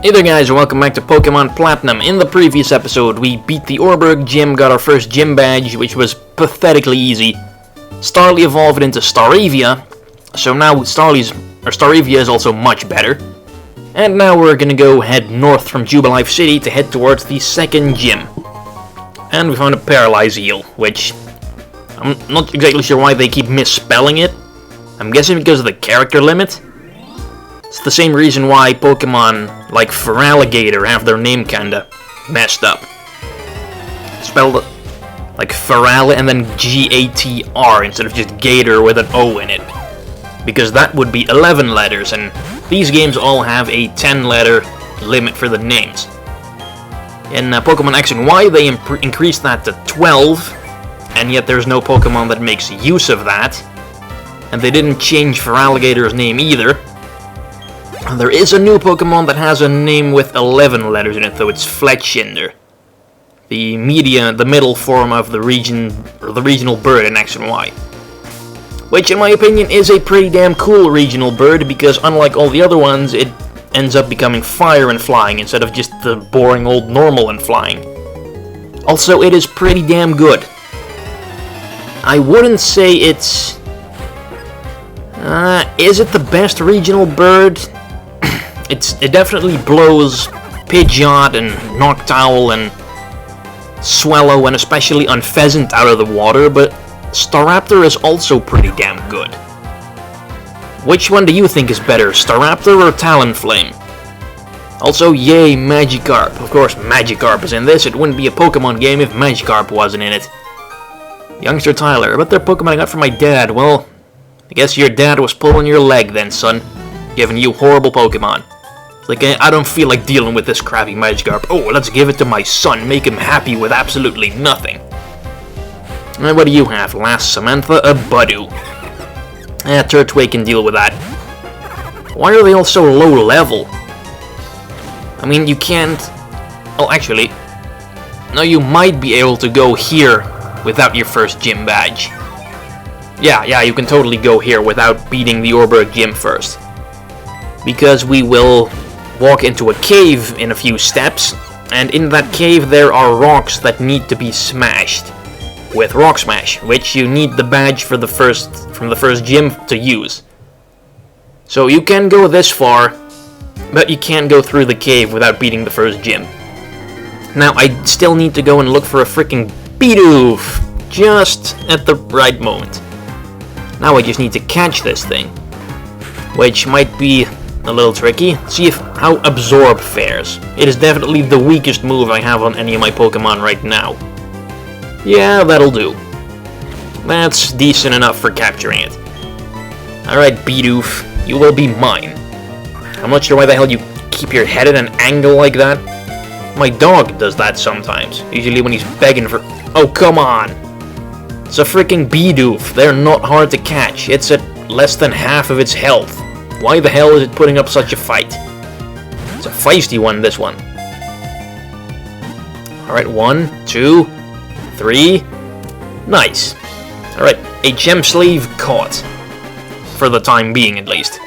Hey there guys, and welcome back to Pokemon Platinum. In the previous episode, we beat the Oreburgh gym, got our first gym badge, which was pathetically easy. Starly evolved into Staravia, so now Staravia is also much better. And now we're gonna go head north from Jubilife City to head towards the second gym. And we found a Paralyze Eel, which I'm not exactly sure why they keep misspelling it. I'm guessing because of the character limit. It's the same reason why Pokemon like Feraligatr have their name kinda messed up. Spelled like Feral and then G-A-T-R instead of just Gator with an O in it. Because that would be 11 letters, and these games all have a 10-letter limit for the names. In Pokemon X and Y, they increased that to 12, and yet there's no Pokemon that makes use of that. And they didn't change Feraligatr's name either. There is a new Pokemon that has a name with 11 letters in it, though. It's Fletchinder, the middle form of the regional bird in X and Y. Which, in my opinion, is a pretty damn cool regional bird, because unlike all the other ones, it ends up becoming fire and flying instead of just the boring old normal and flying. Also, it is pretty damn good. I wouldn't say it's... is it the best regional bird? It definitely blows Pidgeot and Noctowl and Swallow and especially Unpheasant out of the water, but Staraptor is also pretty damn good. Which one do you think is better, Staraptor or Talonflame? Also, yay, Magikarp. Of course, Magikarp is in this. It wouldn't be a Pokemon game if Magikarp wasn't in it. Youngster Tyler, I bet they're Pokemon I got from my dad. Well, I guess your dad was pulling your leg then, son. Giving you horrible Pokemon. Like, I don't feel like dealing with this crappy Magikarp. Oh, let's give it to my son, make him happy with absolutely nothing. And what do you have? Last Samantha, a Budu. Turtwig can deal with that. Why are they all so low level? I mean, you can't... Oh, actually... No, you might be able to go here without your first gym badge. Yeah, you can totally go here without beating the Oreburgh gym first. Because we will walk into a cave in a few steps, and in that cave there are rocks that need to be smashed with Rock Smash, which you need the badge from the first gym to use. So you can go this far, but you can't go through the cave without beating the first gym. Now I still need to go and look for a freaking Bidoof just at the right moment. Now I just need to catch this thing, which might be a little tricky. See how Absorb fares. It is definitely the weakest move I have on any of my Pokemon right now. Yeah, that'll do. That's decent enough for capturing it. Alright, Bidoof, you will be mine. I'm not sure why the hell you keep your head at an angle like that. My dog does that sometimes, usually when he's begging for... Oh, come on! It's a freaking Bidoof. They're not hard to catch. It's at less than half of its health. Why the hell is it putting up such a fight? It's a feisty one, this one. Alright, 1, 2, 3. Nice. Alright, a gem slave caught. For the time being, at least.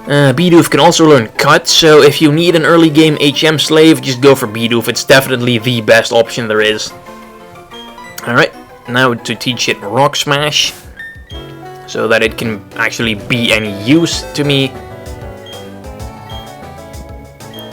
Bidoof can also learn Cut, so if you need an early game HM slave, just go for Bidoof. It's definitely the best option there is. Alright, now to teach it Rock Smash, so that it can actually be any use to me.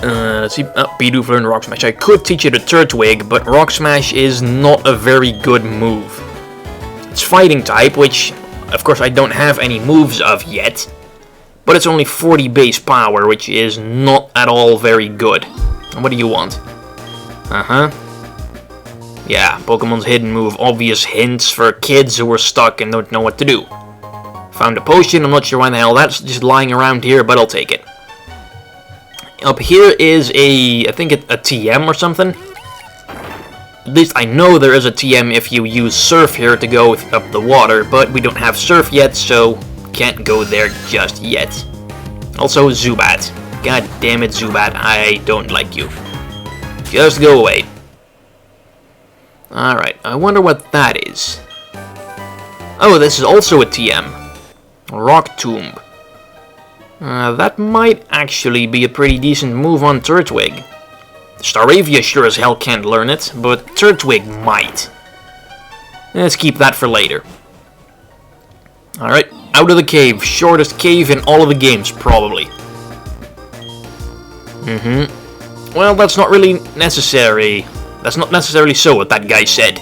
Let's see, Bidoof learned Rock Smash. I could teach it a Turtwig, but Rock Smash is not a very good move. It's Fighting type, which, of course, I don't have any moves of yet, but it's only 40 base power, which is not at all very good. What do you want? Yeah, Pokemon's hidden move, obvious hints for kids who are stuck and don't know what to do. Found a potion, I'm not sure why the hell that's just lying around here, but I'll take it. Up here is I think a TM or something. At least I know there is a TM if you use Surf here to go up the water, but we don't have Surf yet, so can't go there just yet. Also, Zubat. God damn it, Zubat, I don't like you. Just go away. Alright, I wonder what that is. Oh, this is also a TM. Rock Tomb. That might actually be a pretty decent move on Turtwig. Staravia sure as hell can't learn it, but Turtwig might. Let's keep that for later. Alright, out of the cave. Shortest cave in all of the games, probably. Well, that's not really necessary. That's not necessarily so what that guy said.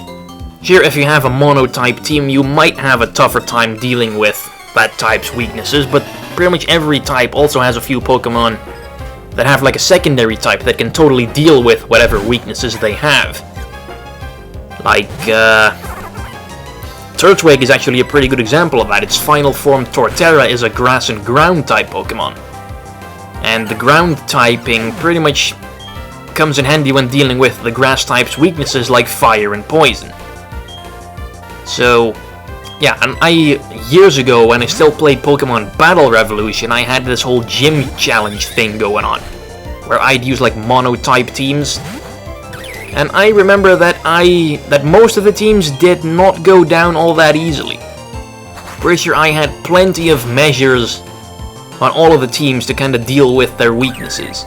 Sure, if you have a mono-type team, you might have a tougher time dealing with that type's weaknesses, but pretty much every type also has a few Pokemon that have like a secondary type that can totally deal with whatever weaknesses they have. Like, Turtwig is actually a pretty good example of that. Its final form, Torterra, is a grass and ground type Pokemon. And the ground typing pretty much comes in handy when dealing with the grass type's weaknesses like fire and poison. So, yeah, and years ago when I still played Pokemon Battle Revolution, I had this whole gym challenge thing going on, where I'd use like mono-type teams. And I remember that most of the teams did not go down all that easily. Pretty sure I had plenty of measures on all of the teams to kind of deal with their weaknesses.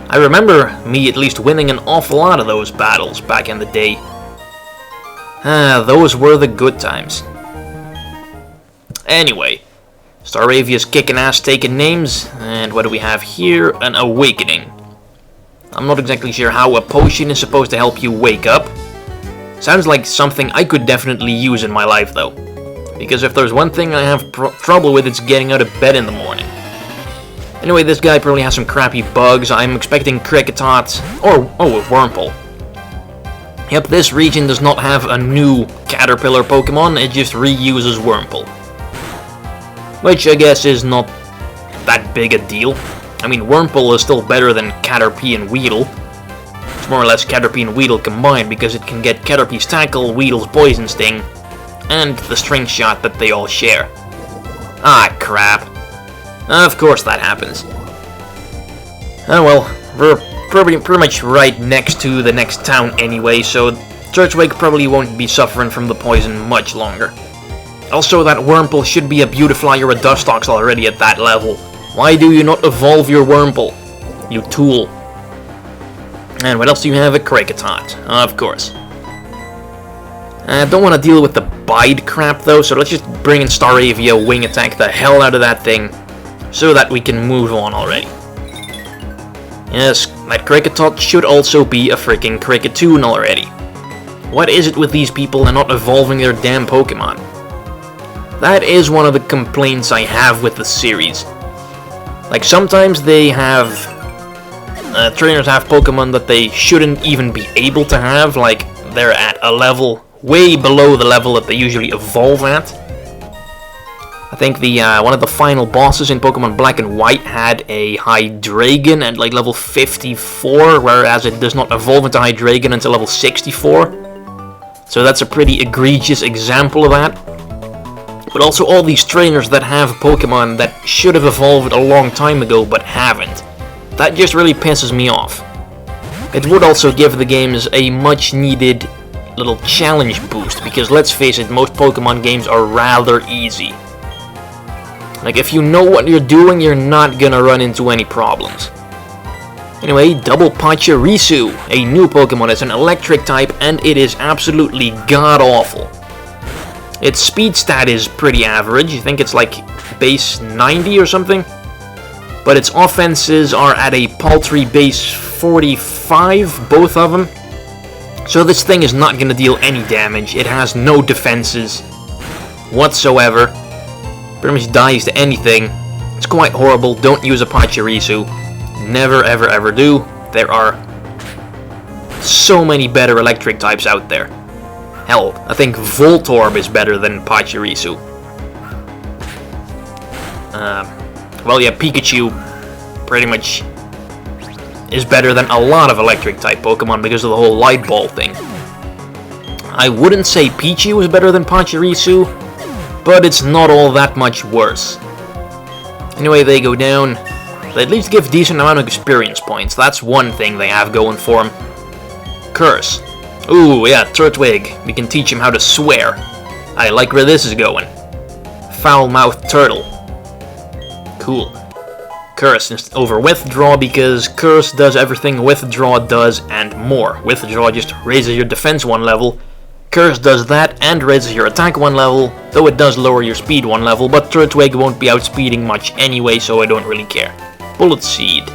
I remember me at least winning an awful lot of those battles back in the day. Those were the good times. Anyway, Staravia's kicking ass taking names, and what do we have here? An awakening. I'm not exactly sure how a potion is supposed to help you wake up. Sounds like something I could definitely use in my life though. Because if there's one thing I have trouble with, it's getting out of bed in the morning. Anyway, this guy probably has some crappy bugs. I'm expecting Kricketot, or, a Wurmple. Yep, this region does not have a new Caterpillar Pokemon, it just reuses Wurmple. Which I guess is not that big a deal. I mean, Wurmple is still better than Caterpie and Weedle. It's more or less Caterpie and Weedle combined, because it can get Caterpie's Tackle, Weedle's Poison Sting, and the String Shot that they all share. Ah, crap. Of course that happens. Oh well, we're pretty much right next to the next town anyway, so Turtwig probably won't be suffering from the poison much longer. Also, that Wurmple should be a Beautifly or a Dustox already at that level. Why do you not evolve your Wurmple, you tool? And what else do you have? A Kricketot, of course. I don't want to deal with the Bide crap though, so let's just bring in Staravia, Wing Attack the hell out of that thing, so that we can move on already. Yes, that Kricketot should also be a freaking Kricketune already. What is it with these people and not evolving their damn Pokemon? That is one of the complaints I have with the series. Like, sometimes they have... trainers have Pokemon that they shouldn't even be able to have, like, they're at a level way below the level that they usually evolve at. I think the one of the final bosses in Pokemon Black and White had a Hydreigon at like level 54, whereas it does not evolve into Hydreigon until level 64. So that's a pretty egregious example of that. But also all these trainers that have Pokemon that should have evolved a long time ago but haven't. That just really pisses me off. It would also give the games a much needed little challenge boost, because let's face it, most Pokemon games are rather easy. Like, if you know what you're doing, you're not gonna run into any problems. Anyway, Double Pachirisu, a new Pokemon. It's an electric type, and it is absolutely god-awful. Its speed stat is pretty average. I think it's like base 90 or something. But its offenses are at a paltry base 45, both of them. So this thing is not gonna deal any damage. It has no defenses whatsoever. Pretty much dies to anything. It's quite horrible. Don't use a Pachirisu. Never, ever, ever do. There are so many better electric types out there. Hell, I think Voltorb is better than Pachirisu. Well, yeah, Pikachu pretty much is better than a lot of electric type Pokemon because of the whole light ball thing. I wouldn't say Pichu is better than Pachirisu, but it's not all that much worse. Anyway, they go down. They at least give decent amount of experience points. That's one thing they have going for them. Curse. Ooh, yeah, Turtwig. We can teach him how to swear. I like where this is going. Foul-mouthed turtle. Cool. Curse over Withdraw, because Curse does everything Withdraw does and more. Withdraw just raises your defense 1 level. Curse does that and raises your attack 1 level, though it does lower your speed 1 level, but Turtwig won't be outspeeding much anyway, so I don't really care. Bullet Seed.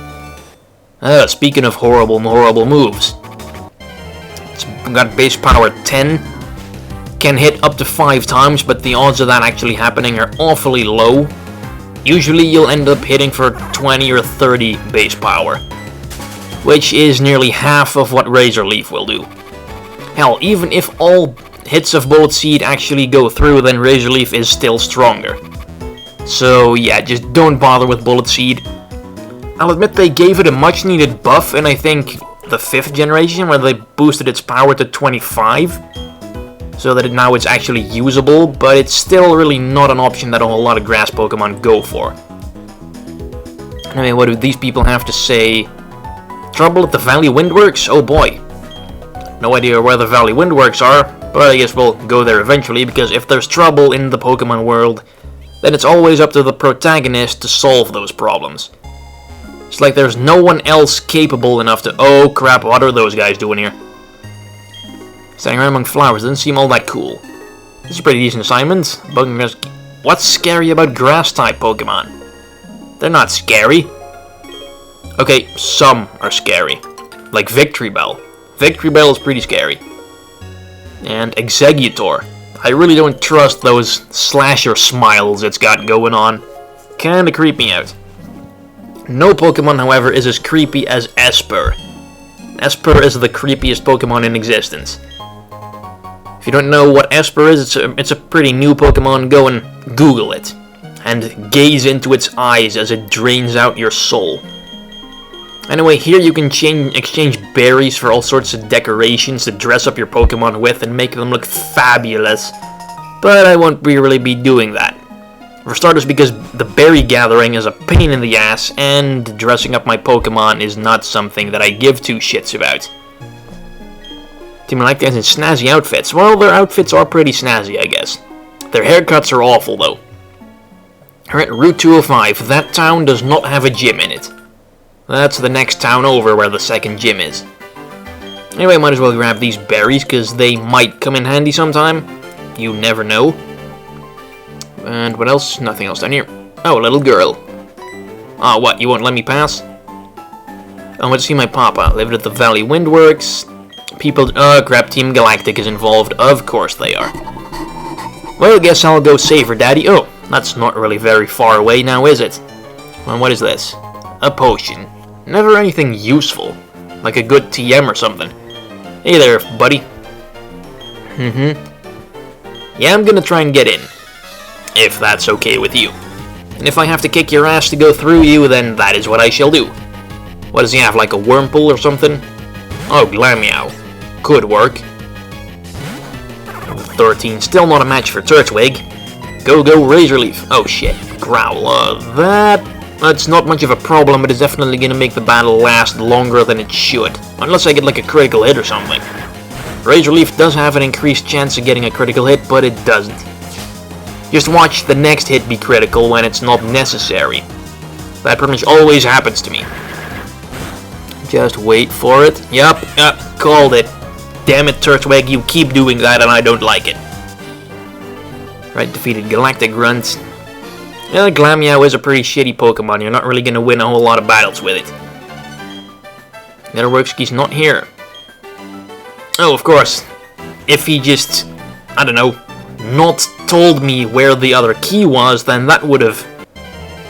Speaking of horrible moves. It's got base power 10. Can hit up to 5 times, but the odds of that actually happening are awfully low. Usually you'll end up hitting for 20 or 30 base power, which is nearly half of what Razor Leaf will do. Hell, even if all hits of Bullet Seed actually go through, then Razor Leaf is still stronger. So yeah, just don't bother with Bullet Seed. I'll admit they gave it a much needed buff in I think the 5th generation, where they boosted its power to 25, so that now it's actually usable, but it's still really not an option that a whole lot of grass Pokemon go for. Anyway, what do these people have to say? Trouble at the Valley Windworks? Oh boy. No idea where the Valley Windworks are, but I guess we'll go there eventually, because if there's trouble in the Pokemon world, then it's always up to the protagonist to solve those problems. It's like there's no one else capable enough to... Oh crap, what are those guys doing here? Standing around among flowers doesn't seem all that cool. This is a pretty decent assignment. What's scary about grass-type Pokemon? They're not scary. Okay, some are scary. Like Victory Bell. Victory Bell is pretty scary. And Exeggutor. I really don't trust those slasher smiles it's got going on. Kinda creep me out. No Pokemon, however, is as creepy as Esper. Esper is the creepiest Pokemon in existence. If you don't know what Esper is, it's a pretty new Pokemon. Go and Google it. And gaze into its eyes as it drains out your soul. Anyway, here you can exchange berries for all sorts of decorations to dress up your Pokemon with and make them look fabulous. But I won't really be doing that. For starters, because the berry gathering is a pain in the ass, and dressing up my Pokemon is not something that I give two shits about. Team Galactic has snazzy outfits. Well, their outfits are pretty snazzy, I guess. Their haircuts are awful, though. Alright, Route 205. That town does not have a gym in it. That's the next town over where the second gym is. Anyway, might as well grab these berries, because they might come in handy sometime. You never know. And what else? Nothing else down here. Oh, a little girl. Oh, what? You won't let me pass? I want to see my papa. Lived at the Valley Windworks. People... Oh, crap. Team Galactic is involved. Of course they are. Well, guess I'll go save her, Daddy. Oh, that's not really very far away now, is it? Well, what is this? A potion. Never anything useful. Like a good TM or something. Hey there, buddy. Yeah, I'm gonna try and get in. If that's okay with you. And if I have to kick your ass to go through you, then that is what I shall do. What does he have, like a Wurmple or something? Oh, Glameow. Could work. 13, still not a match for Turtwig. Go, Razor Leaf. Oh shit, Growl. That's not much of a problem, but it's definitely gonna make the battle last longer than it should. Unless I get like a critical hit or something. Razor Leaf does have an increased chance of getting a critical hit, but it doesn't. Just watch the next hit be critical when it's not necessary. That pretty much always happens to me. Just wait for it. Yup, called it. Damn it, Turtwig, you keep doing that and I don't like it. Right, defeated Galactic Grunt. Yeah, Glameow is a pretty shitty Pokemon. You're not really gonna win a whole lot of battles with it. GeneralSecura's not here. Oh, of course. If he just, I don't know, not told me where the other key was, then that would have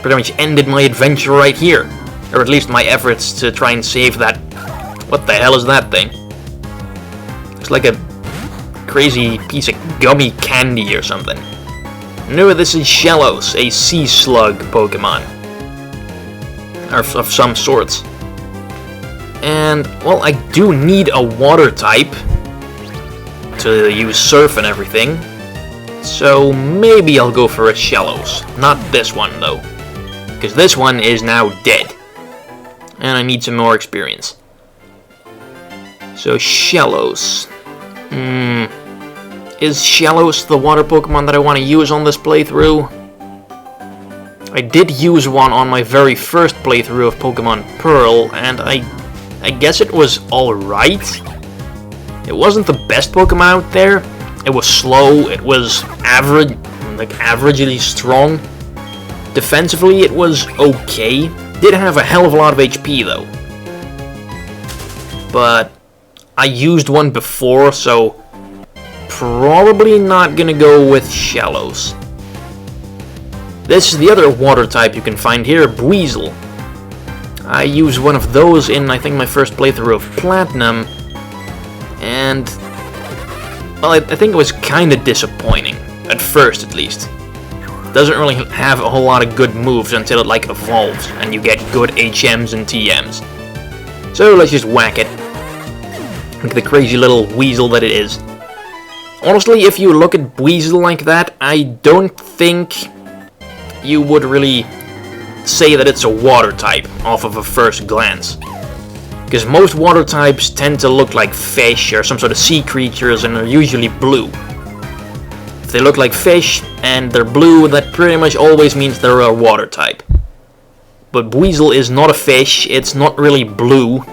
pretty much ended my adventure right here. Or at least my efforts to try and save that... What the hell is that thing? Looks like a crazy piece of gummy candy or something. No, this is Shellos, a sea slug Pokemon. Or of some sorts. And, well, I do need a water type to use Surf and everything. So maybe I'll go for a Shellos. Not this one, though. Because this one is now dead. And I need some more experience. So Shellos. Is Shellos the water Pokemon that I want to use on this playthrough? I did use one on my very first playthrough of Pokemon Pearl, and I guess it was alright. It wasn't the best Pokemon out there. It was slow, it was average, like averagely strong. Defensively, it was okay. Did have a hell of a lot of HP though. But I used one before, so probably not gonna go with Shallows. This is the other water type you can find here, Buizel. I used one of those in, I think, my first playthrough of Platinum, and well, I think it was kind of disappointing, at first at least. It doesn't really have a whole lot of good moves until it like evolves, and you get good HMs and TMs. So let's just whack it. Like the crazy little weasel that it is. Honestly, if you look at Buizel like that, I don't think you would really say that it's a water type off of a first glance. Because most water types tend to look like fish or some sort of sea creatures and are usually blue. If they look like fish and they're blue, that pretty much always means they're a water type. But Buizel is not a fish, it's not really blue.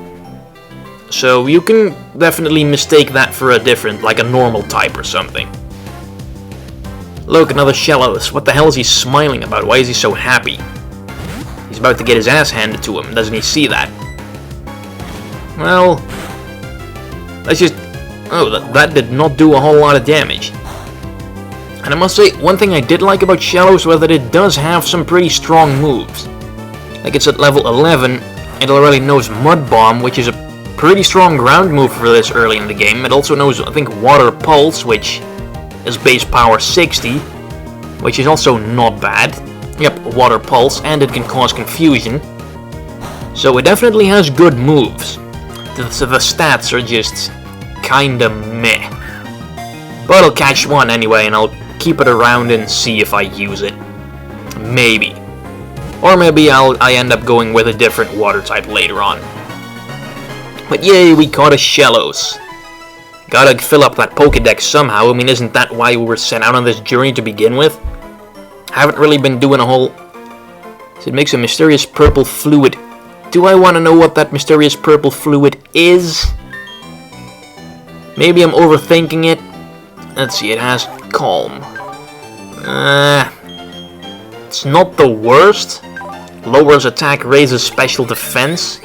So you can definitely mistake that for a different, like a normal type or something. Look, another Shallows. What the hell is he smiling about? Why is he so happy? He's about to get his ass handed to him. Doesn't he see that? Well, let's just... Oh, that did not do a whole lot of damage. And I must say, one thing I did like about Shallows was that it does have some pretty strong moves. Like it's at level 11, it already knows Mud Bomb, which is a pretty strong ground move for this early in the game. It also knows, I think, Water Pulse, which is base power 60, which is also not bad. Yep, Water Pulse, and it can cause confusion. So it definitely has good moves. The stats are just kinda meh. But I'll catch one anyway, and I'll keep it around and see if I use it. Maybe. Or maybe I end up going with a different water type later on. But yay, we caught a Shallows. Gotta fill up that Pokédex somehow. I mean, isn't that why we were sent out on this journey to begin with? Haven't really been doing a whole... So it makes a mysterious purple fluid. Do I want to know what that mysterious purple fluid is? Maybe I'm overthinking it. Let's see, it has Calm. It's not the worst. Lowers attack, raises special defense.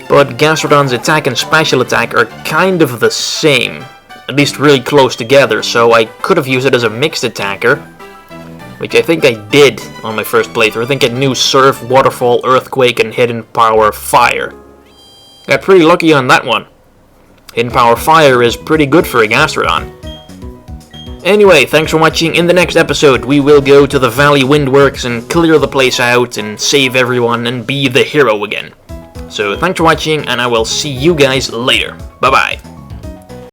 But Gastrodon's attack and special attack are kind of the same. At least really close together, so I could have used it as a mixed attacker. Which I think I did on my first playthrough. I think it knew Surf, Waterfall, Earthquake, and Hidden Power Fire. Got pretty lucky on that one. Hidden Power Fire is pretty good for a Gastrodon. Anyway, thanks for watching. In the next episode, we will go to the Valley Windworks and clear the place out and save everyone and be the hero again. So thanks for watching, and I will see you guys later. Bye-bye.